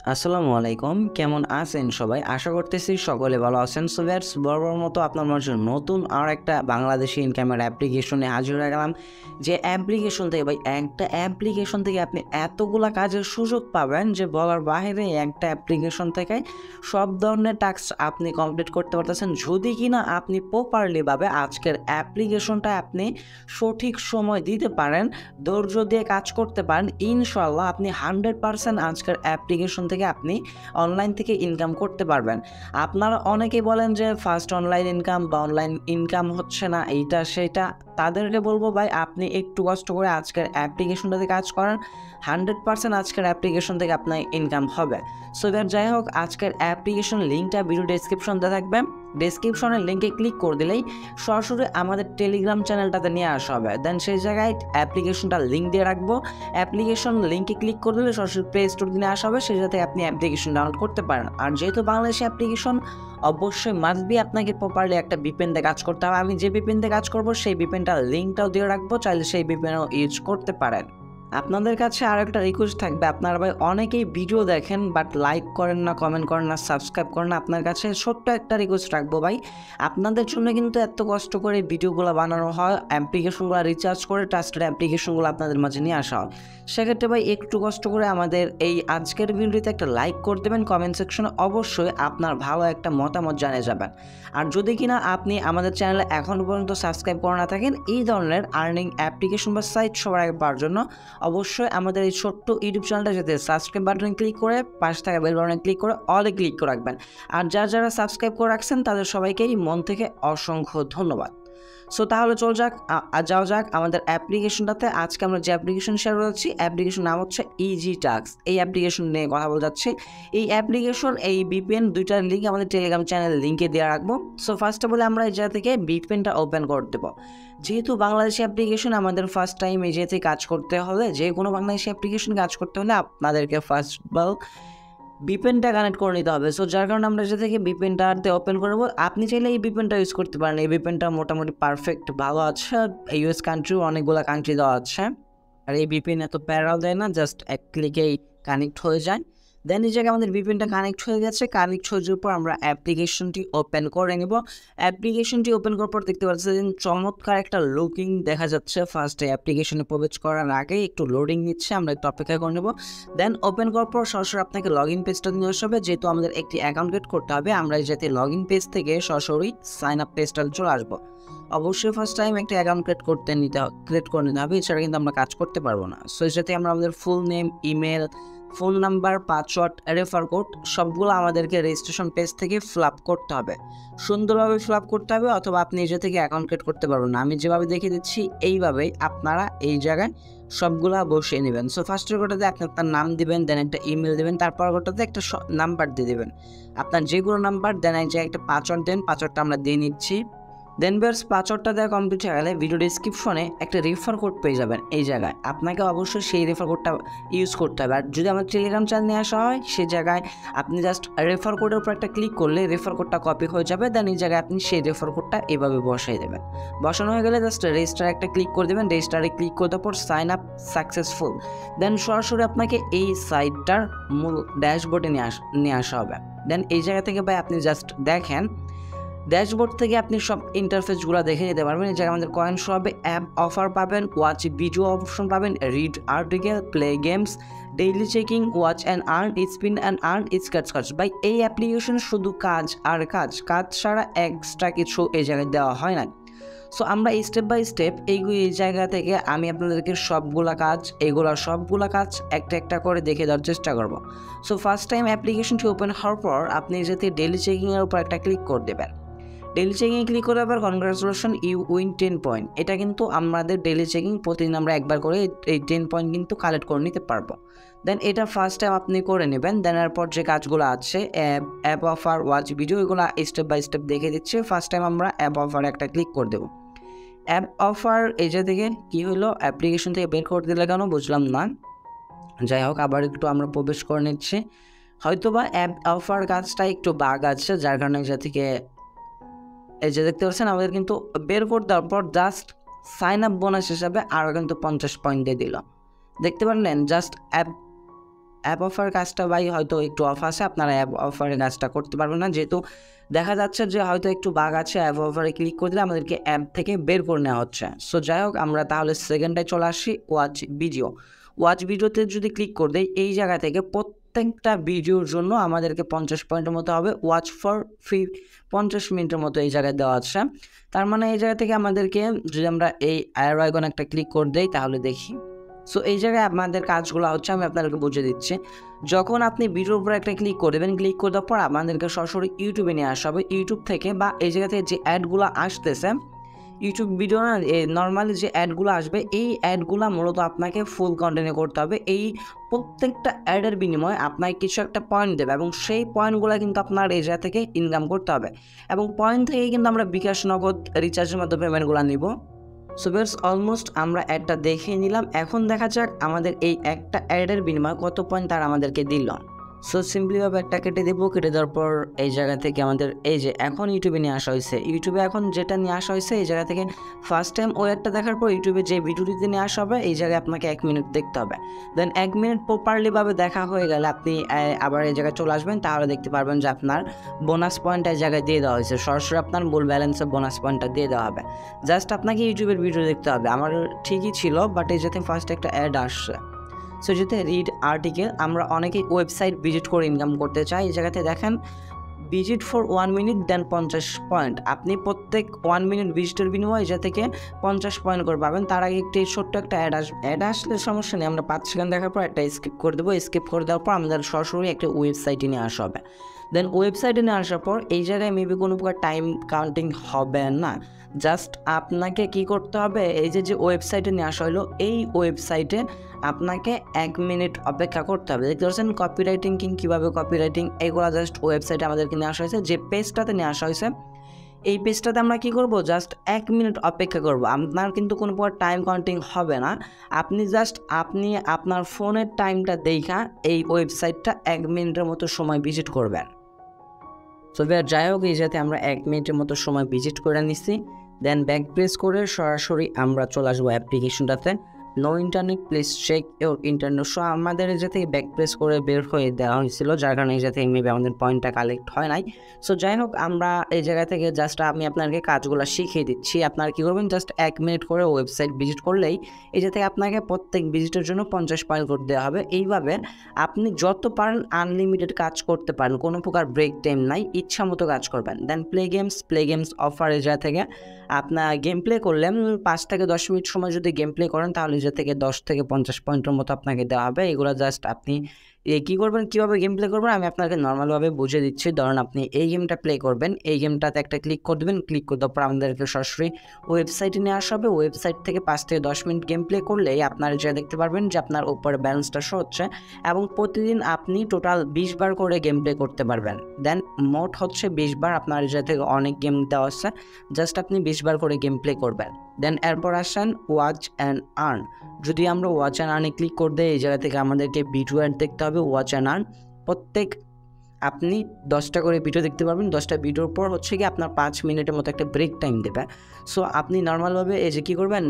আসসালামু আলাইকুম, কেমন আছেন সবাই? আশা করতেছি সকলে ভালো আছেন। সো দ্যাটস বরাবর মতো আপনার মাঝে নতুন আর একটা বাংলাদেশি ইনকামের অ্যাপ্লিকেশনে হাজির হয়ে গেলাম। যে অ্যাপ্লিকেশন থেকে ভাই একটা অ্যাপ্লিকেশন থেকে আপনি এতগুলা কাজের সুযোগ পাবেন যে বলার বাইরে। একটা অ্যাপ্লিকেশন থেকে সব ধরনের টাস্ক আপনি কমপ্লিট করতে পারতেছেন, যদি কিনা আপনি প্রপারলি ভাবে আজকের অ্যাপ্লিকেশনটা আপনি সঠিক সময় দিতে পারেন, ধৈর্য দিয়ে কাজ করতে পারেন। ইনশাল্লাহ আপনি 100% আজকের অ্যাপ্লিকেশন থেকে আপনি অনলাইন থেকে ইনকাম করতে পারবেন। আপনারা অনেকেই বলেন যে ফার্স্ট অনলাইন ইনকাম বা অনলাইন ইনকাম হচ্ছে না, এইটা সেটা। তাদেরকে বলবো ভাই, আপনি একটু কষ্ট করে আজকের অ্যাপ্লিকেশনটাতে কাজ করেন, 100% আজকের অ্যাপ্লিকেশন থেকে আপনার ইনকাম হবে। সো এবার যাই হোক, আজকের অ্যাপ্লিকেশন লিঙ্কটা ভিডিও ডেসক্রিপশনতে থাকবে। ডেসক্রিপশনের লিঙ্কে ক্লিক করে দিলেই সরাসরি আমাদের টেলিগ্রাম চ্যানেলটাতে নিয়ে আসা হবে। দেন সেই জায়গায় অ্যাপ্লিকেশনটা লিঙ্ক দিয়ে রাখবো। অ্যাপ্লিকেশন লিঙ্কে ক্লিক করে দিলে সরাসরি প্লে স্টোর নিয়ে আসা হবে, সেই সাথে আপনি অ্যাপ্লিকেশন ডাউনলোড করতে পারেন। আর যেহেতু বাংলাদেশি অ্যাপ্লিকেশন, অবশ্যই মাস্ট বি আপনাকে প্রপারলি একটা ভিপিএন দিয়ে কাজ করতে হবে। আমি যে ভিপিএন দিয়ে কাজ করবো সেই ভিপিএনটার লিঙ্কটাও দিয়ে রাখবো, চাইলে সেই ভিপিএনও ইউজ করতে পারেন। আপনাদের কাছে আরও একটা রিকোয়েস্ট থাকবে, আপনারা ভাই অনেকেই ভিডিও দেখেন বাট লাইক করেন না, কমেন্ট করেন না, সাবস্ক্রাইব করেন না। আপনার কাছে ছোট্ট একটা রিকোয়েস্ট রাখবো ভাই, আপনাদের জন্য কিন্তু এত কষ্ট করে ভিডিওগুলো বানানো হয়, অ্যাপ্লিকেশনগুলো রিচার্জ করে ট্রাস্টেড অ্যাপ্লিকেশনগুলো আপনাদের মাঝে নিয়ে আসা হয়। সেক্ষেত্রে ভাই একটু কষ্ট করে আমাদের এই আজকের ভিডিওতে একটা লাইক করে দেবেন, কমেন্ট সেকশনে অবশ্যই আপনার ভালো একটা মতামত জানিয়ে যাবেন। আর যদি কিনা আপনি আমাদের চ্যানেলে এখনও পর্যন্ত সাবস্ক্রাইব করে না থাকেন, এই ধরনের আর্নিং অ্যাপ্লিকেশন বা সাইট সবার আগে পাওয়ার জন্য অবশ্যই আমাদের এই ছোট্ট ইউটিউব চ্যানেলটা যাতে সাবস্ক্রাইব বাটনে ক্লিক করে পাশে থাকা বেল বাটনে ক্লিক করে অলে ক্লিক করে রাখবেন। আর যারা সাবস্ক্রাইব করে রাখছেন তাদের সবাইকেই মন থেকে অসংখ্য ধন্যবাদ। সো তাহলে যাওয়া যাক আমাদের অ্যাপ্লিকেশনটাতে। আজকে আমরা যে অ্যাপ্লিকেশন শেয়ার করছি, অ্যাপ্লিকেশন নাম হচ্ছে ইজি টাস্ক। এই অ্যাপ্লিকেশন নিয়ে কথা বলে যাচ্ছি। এই অ্যাপ্লিকেশন, এই ভিপিএন দুইটার লিঙ্ক আমাদের টেলিগ্রাম চ্যানেল লিঙ্কে দিয়ে রাখবো। সো ফার্স্ট অফ অল আমরা এই জায়গা থেকে ভিপিএনটা ওপেন করে দেবো। যেহেতু বাংলাদেশি অ্যাপ্লিকেশন, আমাদের ফার্স্ট টাইম এই জায়গাতে কাজ করতে হলে, যে কোনো বাংলাদেশি অ্যাপ্লিকেশন কাজ করতে হলে আপনাদেরকে ফার্স্ট অফ অল ভিপিএনটা কানেক্ট করে নিতে হবে। সো যার কারণে আমরা যে থেকে ভিপিএনটাতে ওপেন করবো। আপনি চাইলে এই ভিপিএনটা ইউজ করতে পারেন, এই ভিপিএনটা মোটামুটি পারফেক্ট ভালো আছে। ইউএস কান্ট্রিও অনেকগুলো কান্ট্রি দেওয়া আছে, আর এই ভিপিএন এত প্যারাও দেয় না, জাস্ট এক ক্লিকেই কানেক্ট হয়ে যায়। দেন এই জায়গায় আমাদের ভিপিএনটা কানেক্ট হয়ে গেছে। কানেক্ট হয়ে যাওয়ার পর আমরা অ্যাপ্লিকেশনটি ওপেন করে নেব। অ্যাপ্লিকেশনটি ওপেন করার পর দেখতে পাচ্ছেন চমৎকার একটা লুকিং দেখা যাচ্ছে। ফার্স্টে অ্যাপ্লিকেশনে প্রবেশ করার আগে একটু লোডিং নিচ্ছে, আমরা একটু অপেক্ষা করে নেব। দেন ওপেন করার পর সরাসরি আপনাকে লগ ইন পেজটা নিয়ে আসবে। যেহেতু আমাদের একটি অ্যাকাউন্ট ক্রিয়েট করতে হবে, আমরা যাতে লগ ইন পেজ থেকে সরাসরি সাইন আপ পেজটা চলে আসবো। অবশ্যই ফার্স্ট টাইম একটা অ্যাকাউন্ট ক্রিয়েট করে নিতে হবে, এছাড়া কিন্তু আমরা কাজ করতে পারবো না। সো এর সাথে আমরা আমাদের full name, email, phone number, password, refer code সবগুলো আমাদেরকে রেজিস্ট্রেশন পেজ থেকে ফিল আপ করতে হবে, সুন্দরভাবে ফিল আপ করতে হবে। অথবা আপনি নিজে থেকে অ্যাকাউন্ট ক্রিয়েট করতে পারবেন না, আমি যেভাবে দেখিয়ে দিচ্ছি এইভাবেই আপনারা এই জায়গায় সবগুলা বসিয়ে নেবেন। সো ফার্স্টের কোটাতে আপনি আপনার নাম দিবেন, দেন একটা ইমেল দেবেন, তারপর কোটাতে একটা নাম্বার দিয়ে দেবেন, আপনার যেগুলো নাম্বার, দেন এই জায়গায় একটা পাসওয়ার্ড দেন। পাসওয়ার্ডটা আমরা দিয়ে নিচ্ছি। দেন বেয়ার্স পাসওয়ার্ডটা দেওয়া কমপ্লিট হয়ে গেলে ভিডিও ডিসক্রিপশনে একটা রেফার কোড পেয়ে যাবেন। এই জায়গায় আপনাকে অবশ্যই সেই রেফার কোডটা ইউজ করতে হবে। আর যদি আমার টেলিগ্রাম চ্যানেল নিয়ে আসা হয়, সেই জায়গায় আপনি জাস্ট রেফার কোডের উপর একটা ক্লিক করলে রেফার কোডটা কপি হয়ে যাবে। দেন এই জায়গায় আপনি সেই রেফার কোডটা এভাবে বসাই দেবেন। বসানো হয়ে গেলে জাস্ট রেজিস্টার একটা ক্লিক করে দেবেন। রেজিস্টারে ক্লিক করে দেওয়ার পর সাইন আপ সাকসেসফুল। দেন সরাসরি আপনাকে এই সাইটটার মূল ড্যাশবোর্ডে নিয়ে আসা হবে। দেন এই জায়গা থেকে ভাই আপনি জাস্ট দেখেন, ড্যাশবোর্ড থেকে আপনি সব ইন্টারফেসগুলো দেখে নিতে পারবেন। এই জায়গায় আমাদের কয়েন শো হবে, অ্যাপ অফার পাবেন, ওয়াচ ভিডিও অপশন পাবেন, read article, play games, daily checking, watch and earn, spin and earn, scratch. ভাই এই অ্যাপ্লিকেশন শুধু কাজ আর কাজ ছাড়া এক্সট্রা কিছু এই জায়গায় দেওয়া হয় না। সো আমরা স্টেপ বাই স্টেপ এই জায়গা থেকে আমি আপনাদেরকে সবগুলা কাজ একটা একটা করে দেখে দেওয়ার চেষ্টা করব। সো ফার্স্ট টাইম অ্যাপ্লিকেশনটি ওপেন হওয়ার পর আপনি যাতে ডেইলি চেকিংয়ের উপর একটা ক্লিক করে দেবেন। ডেইলি চেকিংয়ে ক্লিক করে আবার কনগ্রাচুলেশন, ইউ উইন 10 পয়েন্ট। এটা কিন্তু আমাদের ডেইলি চেকিং প্রতিদিন আমরা একবার করে এই 10 পয়েন্ট কিন্তু কালেক্ট করে নিতে পারবো। দেন এটা ফার্স্ট টাইম আপনি করে নেবেন। দেন এরপর যে কাজগুলো আছে, অ্যাপ অফার, ওয়াচ ভিডিও, এগুলো স্টেপ বাই স্টেপ দেখে দিচ্ছে। ফার্স্ট টাইম আমরা অ্যাপ অফারে একটা ক্লিক করে দেবো। অ্যাপ অফার এই যে থেকে কী হলো, অ্যাপ্লিকেশন থেকে বের করে দিলে কেন বুঝলাম না। যাই হোক, আবার একটু আমরা প্রবেশ করে নিচ্ছি। হয়তোবা অ্যাপ অফার কাজটা একটু বাগ আছে, যার কারণে যা থেকে এই যে দেখতে পাচ্ছেন আমাদের কিন্তু বের করে দেওয়ার পর জাস্ট সাইন আপ বোনাস হিসাবে আরও কিন্তু 50 পয়েন্ট দিয়ে দিল। দেখতে পারলেন, জাস্ট অ্যাপ অফার কাজটা ভাই হয়তো একটু অফ আছে, আপনারা অ্যাপ অফারের কাজটা করতে পারবেন না, যেহেতু দেখা যাচ্ছে যে হয়তো একটু বাগ আছে। অ্যাপ অফারে ক্লিক করে দিলে আমাদেরকে অ্যাপ থেকে বের করে নেওয়া হচ্ছে। সো যাই হোক, আমরা তাহলে সেকেন্ডটায় চলে আসি, ওয়াচ ভিডিও। ওয়াচ ভিডিওতে যদি ক্লিক করে দিই, এই জায়গা থেকে প্রত্যেকটা ভিডিওর জন্য আমাদেরকে 50 পয়েন্টের মতো হবে। ওয়াচ ফর ফ্রি 50 মিনিটের মতো এই জায়গায় দেওয়া আছে। তার মানে এই জায়গা থেকে আমাদেরকে যদি আমরা এই অ্যারো আইকনে একটা ক্লিক করে দিই, তাহলে দেখি। সো এই জায়গায় আপনাদের কাজগুলো হচ্ছে, আমি আপনাদেরকে বুঝিয়ে দিচ্ছি। যখন আপনি ভিডিওর উপর একটা ক্লিক করে দেবেন, ক্লিক করে দেওয়ার পর আপনাদেরকে সরাসরি ইউটিউবে নিয়ে আসা হবে। ইউটিউব থেকে বা এই জায়গা থেকে যে অ্যাডগুলো আসতেছে, ইউটিউব ভিডিও না, নর্মালি যে অ্যাডগুলো আসবে, এই অ্যাডগুলো মূলত আপনাকে ফুল কন্টিনিউ করতে হবে। এই প্রত্যেকটা অ্যাডের বিনিময়ে আপনাকে কিছু একটা পয়েন্ট দেবে, এবং সেই পয়েন্টগুলো কিন্তু আপনার এই জায়গা থেকে ইনকাম করতে হবে। এবং পয়েন্ট থেকেই কিন্তু আমরা বিকাশ, নগদ, রিচার্জের মতো পেমেন্টগুলো নিব। সো ভিউয়ার্স, অলমোস্ট আমরা অ্যাডটা দেখিয়ে নিলাম। এখন দেখা যাক আমাদের এই একটা অ্যাডের বিনিময়ে কত পয়েন্ট তারা আমাদেরকে দিল। সো সিম্পলিভাবে একটা কেটে দেবো। কেটে দেওয়ার পর এই জায়গা থেকে আমাদের এই যে এখন ইউটিউবে নিয়ে আসা হয়েছে, ইউটিউবে এখন যেটা নিয়ে আসা হয়েছে, এই জায়গা থেকে ফার্স্ট টাইম ওই একটা দেখার পর ইউটিউবে যে ভিডিওটিতে নিয়ে আসা হবে, এই জায়গায় আপনাকে 1 মিনিট দেখতে হবে। দেন 1 মিনিট প্রপারলিভাবে দেখা হয়ে গেলে আপনি আবার এই জায়গায় চলে আসবেন, তাহলে দেখতে পারবেন যে আপনার বোনাস পয়েন্ট এই জায়গায় দিয়ে দেওয়া হয়েছে। সরাসরি আপনার মূল ব্যালেন্সে বোনাস পয়েন্টটা দিয়ে দেওয়া হবে। জাস্ট আপনাকে ইউটিউবের ভিডিও দেখতে হবে। আমার ঠিকই ছিল, বাট এই যাতে ফার্স্ট একটা অ্যাড আসছে। সো যেতে রিড আর্টিকেল, আমরা অনেকেই ওয়েবসাইট ভিজিট করে ইনকাম করতে চাই। এই জায়গাতে দেখেন visit for 1 minute then 50 point. আপনি প্রত্যেক 1 মিনিট ভিজিটের বিনিময়ে যা থেকে 50 পয়েন্ট করে পাবেন। তার আগে একটি ছোট্ট একটা অ্যাড আসবে। অ্যাড আসলে সমস্যা নেই, আমরা 5 সেকেন্ড দেখার পর একটা স্কিপ করে দেবো। স্কিপ করে দেওয়ার পর আমাদের সরাসরি একটা ওয়েবসাইটে নিয়ে আসা হবে। দেন ওয়েবসাইটে নিয়ে আসার পর এই জায়গায় মেবি কোনো প্রকার টাইম কাউন্টিং হবে না। জাস্ট আপনাকে কি করতে হবে, এই যে ওয়েবসাইটে নিয়ে আসা হলো, এই ওয়েবসাইটে আপনাকে 1 মিনিট অপেক্ষা করতে হবে। দেখতে পাচ্ছেন কপিরাইটিং কিং, কীভাবে কপিরাইটিং, এগুলো জাস্ট ওয়েবসাইটে আমাদেরকে নিয়ে আসা হয়েছে। যে পেজটাতে নিয়ে আসা হয়েছে, এই পেজটাতে আমরা কি করব, জাস্ট 1 মিনিট অপেক্ষা করব। আপনার কিন্তু কোনো প্রকার টাইম কাউন্টিং হবে না। আপনি জাস্ট আপনার ফোনের টাইমটা দেখা এই ওয়েবসাইটটা 1 মিনিটের মতো সময় ভিজিট করবেন। সো যাই হোক, এই যাতে আমরা 1 মিনিটের মতো সময় ভিজিট করে নিচ্ছি। দেন ব্যাক প্রেস করে সরাসরি আমরা চলে আসবো অ্যাপ্লিকেশনটাতে। No internet, please check your internet. So আমাদের এই থেকে ব্যাক প্রেস করে বের হয়ে দেওয়া হয়েছিল, যার কারণে এই থেকে মেবি আমাদের পয়েন্টটা কালেক্ট হয় নাই। সো যাই হোক, আমরা এই জায়গা থেকে জাস্ট আমি আপনাকে কাজগুলো শিখিয়ে দিচ্ছি। আপনারা কী করবেন, জাস্ট 1 মিনিট করে ওয়েবসাইট ভিজিট করলেই এই থেকে আপনাকে প্রত্যেক ভিজিটের জন্য 50 পয়েন্ট করে দেওয়া হবে। এইভাবে আপনি যত পারেন আনলিমিটেড কাজ করতে পারেন, কোনো প্রকার ব্রেক টাইম নাই, ইচ্ছা মতো কাজ করবেন। দেন প্লে গেমস অফার এই জায়গা থেকে আপনার গেম প্লে করলেন 5 থেকে 10 মিনিট সময় যদি গেম প্লে করেন, তাহলে যে থেকে 10 থেকে 50 পয়েন্টের মতো আপনাকে দেওয়া হবে। এগুলো জাস্ট আপনি কী করবেন, কীভাবে গেম প্লে করবেন আমি আপনাকে নর্মালভাবে বুঝিয়ে দিচ্ছি। ধরুন আপনি এই গেমটা প্লে করবেন, এই গেমটাতে একটা ক্লিক করে দেবেন। ক্লিক করে দেওয়ার পর আমাদেরকে সরাসরি ওয়েবসাইটে নিয়ে আসা হবে। ওয়েবসাইট থেকে 5 থেকে 10 মিনিট গেম প্লে করলেই আপনারা যা দেখতে পারবেন যে আপনার উপরে ব্যালেন্সটা শো হচ্ছে, এবং প্রতিদিন আপনি টোটাল 20 বার করে গেম প্লে করতে পারবেন। দেন মোট হচ্ছে 20 বার, আপনার যা থেকে অনেক গেম দেওয়া হচ্ছে, জাস্ট আপনি 20 বার করে গেম প্লে করবেন। দেন এরপর আসেন ওয়াচ অ্যান্ড আর্ন। যদি আমরা ওয়াচ অ্যান্ড আর্নে ক্লিক করে দিই, এই জায়গা থেকে আমাদেরকে ভিডিও অ্যাড দেখতে হবে। ওয়াচ অ্যান্ড আর্ন, প্রত্যেক আপনি 10টা করে ভিডিও দেখতে পারবেন। 10টা ভিডিওর পর হচ্ছে কি আপনার 5 মিনিটের মতো একটা ব্রেক টাইম দেবে। সো আপনি নর্মালভাবে এই যে কী করবেন,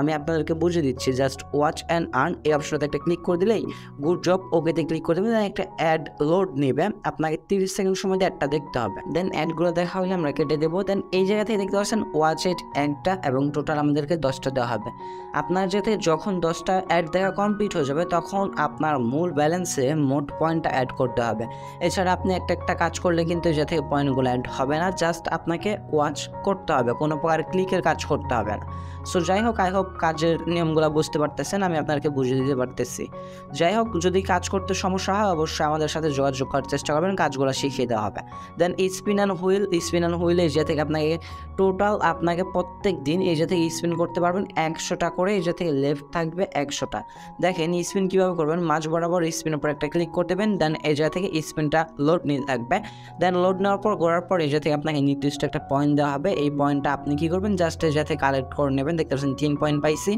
আমি আপনাদেরকে বুঝিয়ে দিচ্ছি। জাস্ট ওয়াচ অ্যান্ড আর্ন এই অপশনটাতে একটা ক্লিক করে দিলেই গুড জব, ওকেতে ক্লিক করে দেবেন। একটা অ্যাড লোড নেবে, আপনাকে 30 সেকেন্ড সময় দিয়ে অ্যাডটা দেখতে হবে। দেন অ্যাডগুলো দেখা হলে আমরা কেটে দেবো। দেন এই জায়গা থেকে দেখতে পাচ্ছেন ওয়াচ এট অ্যাডটা, এবং টোটাল আমাদেরকে 10টা দেওয়া হবে। আপনার যাতে যখন 10টা অ্যাড দেখা কমপ্লিট হয়ে যাবে, তখন আপনার মূল ব্যালেন্সে মোট পয়েন্টটা অ্যাড করতে হবে। এছাড়া আপনি একটা কাজ করলে কিন্তু যে থেকে পয়েন্টগুলো অ্যাড হবে না, জাস্ট আপনাকে ওয়াচ করতে হবে, কোনো প্রকার ক্লিকের কাজ করতে হবে না। সো যাই হোক, আই হোপ কাজের নিয়মগুলো বুঝতে পারতেছেন, আমি আপনাকে বুঝিয়ে দিতে পারতেছি। যাই হোক, যদি কাজ করতে সমস্যা হয় অবশ্যই আমাদের সাথে যোগাযোগ করার চেষ্টা করবেন, কাজগুলো শিখিয়ে দেওয়া হবে। দেন স্পিন অ্যান্ড হুইল এই যে থেকে আপনাকে টোটাল আপনাকে প্রত্যেক দিন এই যে থেকে স্পিন করতে পারবেন 100টা করে। এই যে থেকে লেফট থাকবে 100টা। দেখেন স্পিন কীভাবে করবেন, মাঝ বরাবর স্পিনের উপর একটা ক্লিক করে দেবেন। দেন এই জায়গা থেকে স্পিনটা লোড নিতে থাকবে। দেন লোড নেওয়ার পর ঘোরার পর এই যে থেকে আপনাকে নির্দিষ্ট একটা পয়েন্ট দেওয়া হবে। এই পয়েন্টটা আপনি কী করবেন, জাস্ট এই জায়গা থেকে কালেক্ট করে নেবেন। দেখতে পাচ্ছেন 3 পয়েন্ট পাইছি।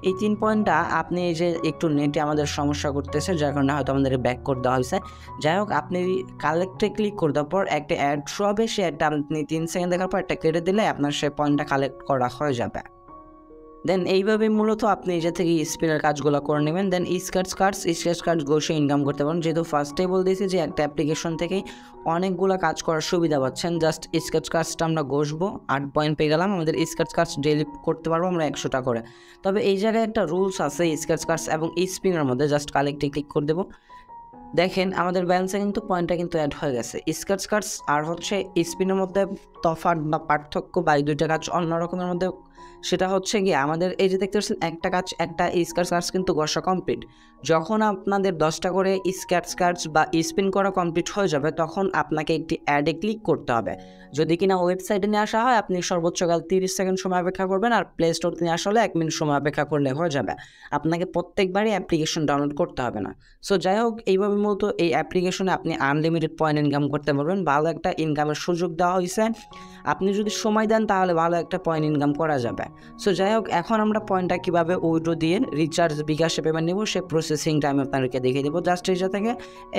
এই 3 পয়েন্টটা আপনি এই যে একটু নেটে আমাদের সমস্যা করতেছে, যার কারণে হয়তো আমাদের ব্যাক করে দেওয়া হয়েছে। যাই হোক, আপনি কালেক্টে ক্লিক করে দেওয়ার পর একটা অ্যাড শো হবে, সেই অ্যাডটা আপনি 3 সেকেন্ড দেখার পর একটা কেটে দিলে আপনার সেই পয়েন্টটা কালেক্ট করা হয়ে যাবে। দেন এইভাবে মূলত আপনি নিজে থেকে স্পিনের কাজগুলো করে নেবেন। দেন স্ক্র্যাচ কার্ড বসে ইনকাম করতে পারেন। যেহেতু ফার্স্টে বলতেছি যে একটা অ্যাপ্লিকেশন থেকেই অনেকগুলো কাজ করার সুবিধা পাচ্ছেন। জাস্ট স্ক্র্যাচ কার্ডসটা আমরা ঘষবো, 8 পয়েন্ট পেয়ে গেলাম। আমাদের স্ক্র্যাচ কার্ডস ডেইলি করতে পারবো আমরা 100টা করে। তবে এই জায়গায় একটা রুলস আছে স্ক্র্যাচ কার্ডস এবং স্পিনের মধ্যে। জাস্ট কালেক্টে ক্লিক করে দেবো, দেখেন আমাদের ব্যালেন্সে কিন্তু পয়েন্টটা কিন্তু অ্যাড হয়ে গেছে। স্ক্র্যাচ কার্ডস আর হচ্ছে স্পিনের মধ্যে তফাৎ বা পার্থক্য বা এই দুইটা কাজ অন্য রকমের মধ্যে, সেটা হচ্ছে গিয়ে আমাদের এই যে দেখতে পাচ্ছেন একটা কাজ, একটা স্ক্র্যাচ কার্ডস কিন্তু ঘষা কমপ্লিট। যখন আপনাদের 10টা করে স্ক্র্যাচ কার্ডস বা স্পিন করা কমপ্লিট হয়ে যাবে তখন আপনাকে একটি অ্যাডে ক্লিক করতে হবে। যদি কিনা ওয়েবসাইটে নিয়ে আসা হয় আপনি সর্বোচ্চকাল 30 সেকেন্ড সময় অপেক্ষা করবেন, আর প্লে স্টোর নিয়ে আসলে 1 মিনিট সময় অপেক্ষা করলে হয়ে যাবে। আপনাকে প্রত্যেকবারই অ্যাপ্লিকেশন ডাউনলোড করতে হবে না। সো যাই হোক, এইভাবে মূলত এই অ্যাপ্লিকেশনে আপনি আনলিমিটেড পয়েন্ট ইনকাম করতে পারবেন। ভালো একটা ইনকামের সুযোগ দেওয়া হয়েছে, আপনি যদি সময় দেন তাহলে ভালো একটা পয়েন্ট ইনকাম করা যাবে। সো যাই হোক, এখন আমরা পয়েন্টটা কীভাবে উইথড্র দিয়ে রিচার্জ বিকাশে পেমেন্ট নেব সে প্রসেসিং টাইম আপনাদেরকে দেখিয়ে দেবো। জাস্ট এইটা থেকে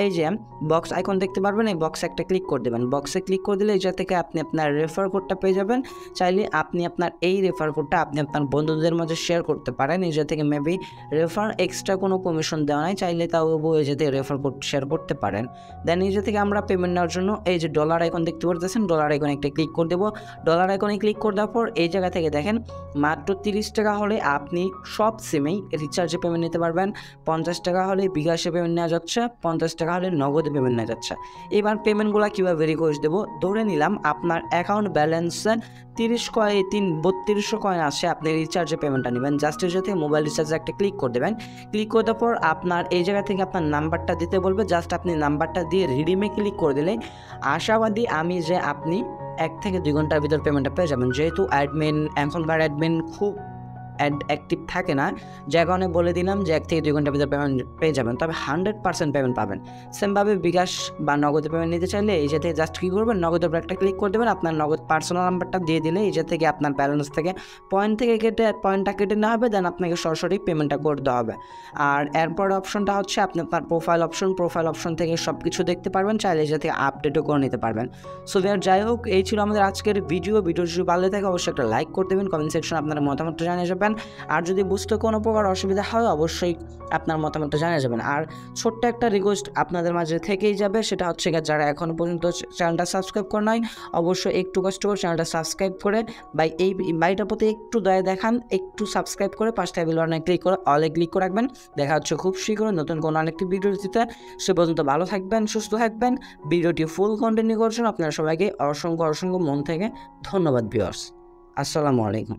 এই যে বক্স আইকন দেখতে পারবেন, এই বক্সে একটা ক্লিক করে দেবেন। বক্সে ক্লিক করে দিলে এইটা থেকে আপনি আপনার রেফার কোডটা পেয়ে যাবেন। চাইলে আপনি আপনার এই রেফার কোডটা আপনি আপনার বন্ধুদের মাঝে শেয়ার করতে পারেন। এইটা থেকে মেবি রেফার এক্সট্রা কোনো কমিশন দেওয়া নাই, চাইলে তাও এই যে রেফার কোড শেয়ার করতে পারেন। দেন এই যে থেকে আমরা পেমেন্ট নেওয়ার জন্য এই যে ডলার আইকন দেখতে পারতেছেন, ডলার আইকনে একটা ক্লিক করে দেবো। ডলার আইকনে ক্লিক করে দেওয়ার পর এই জায়গা থেকে দেখেন মাত্র 30 টাকা হলে আপনি সব সিমেই রিচার্জে পেমেন্ট নিতে পারবেন। 50 টাকা হলে বিকাশে পেমেন্ট নেওয়া যাচ্ছে, 50 টাকা হলে নগদে পেমেন্ট নেওয়া যাচ্ছে। এবার পেমেন্টগুলো কীভাবে রিকোয়েস্ট দেবো, ধরে নিলাম আপনার অ্যাকাউন্ট ব্যালেন্সে 3200 কয়েন আসে, আপনি রিচার্জে পেমেন্টটা নেবেন। জাস্ট এর সাথে মোবাইল রিচার্জে একটা ক্লিক করে দেবেন। ক্লিক করে দেওয়ার পর আপনার এই জায়গা থেকে আপনার নাম্বারটা দিতে বলবে। জাস্ট আপনি নাম্বারটা দিয়ে রিডিমে ক্লিক করে দিলে আশাবাদী আমি যে আপনি 1 থেকে 2 ঘন্টার ভিতর পেমেন্টটা পেয়ে যাবেন। যেহেতু এখনকার অ্যাডমিন খুব অ্যাক্টিভ থাকে না, যে কারণে বলে দিলাম যে 1 থেকে 2 ঘন্টার ভিতরে পেমেন্ট পেয়ে যাবেন। তবে 100% পেমেন্ট পাবেন। সেমভাবে বিকাশ বা নগদে পেমেন্ট নিতে চাইলে এই যে থেকে জাস্ট কী করবেন, নগদের উপর একটা ক্লিক করে দেবেন। আপনার নগদ পার্সোনাল নাম্বারটা দিয়ে দিলে এই যে থেকে আপনার ব্যালেন্স থেকে পয়েন্টটা কেটে নেওয়া হবে। দেন আপনাকে সরাসরি পেমেন্টটা করে দেওয়া হবে। আর এরপর অপশনটা হচ্ছে আপনি আপনার প্রোফাইল অপশন থেকে সব কিছু দেখতে পারবেন, চাইলে এই যে থেকে আপডেটও করে নিতে পারবেন। সো যাই হোক, এই ছিল আমাদের আজকের ভিডিও যদি ভালো থাকে অবশ্যই একটা লাইক করে দেবেন, কমেন্ট সেকশনে আপনার মতামতটা জানিয়ে যাবেন। আর যদি বুঝতে কোনো প্রকার অসুবিধা হয় অবশ্যই আপনার মতামতটা জানিয়ে যাবেন। আর ছোট্ট একটা রিকোয়েস্ট আপনাদের মাঝে থেকেই যাবে, সেটা হচ্ছে যারা এখনও পর্যন্ত চ্যানেলটা সাবস্ক্রাইব করে নাই অবশ্যই একটু কষ্ট করে চ্যানেলটা সাবস্ক্রাইব করে এই বাড়িটার প্রতি একটু দয়া দেখান, একটু সাবস্ক্রাইব করে পাশটা বেল বাটনে ক্লিক করে অলে ক্লিক করে রাখবেন। দেখা হচ্ছে খুব শীঘ্রই নতুন কোনো আরেকটি ভিডিও দিতে। সে পর্যন্ত ভালো থাকবেন, সুস্থ থাকবেন। ভিডিওটি ফুল কন্টিনিউ করছেন। আপনারা সবাইকে অসংখ্য মন থেকে ধন্যবাদ ভিউয়ার্স। আসসালামু আলাইকুম।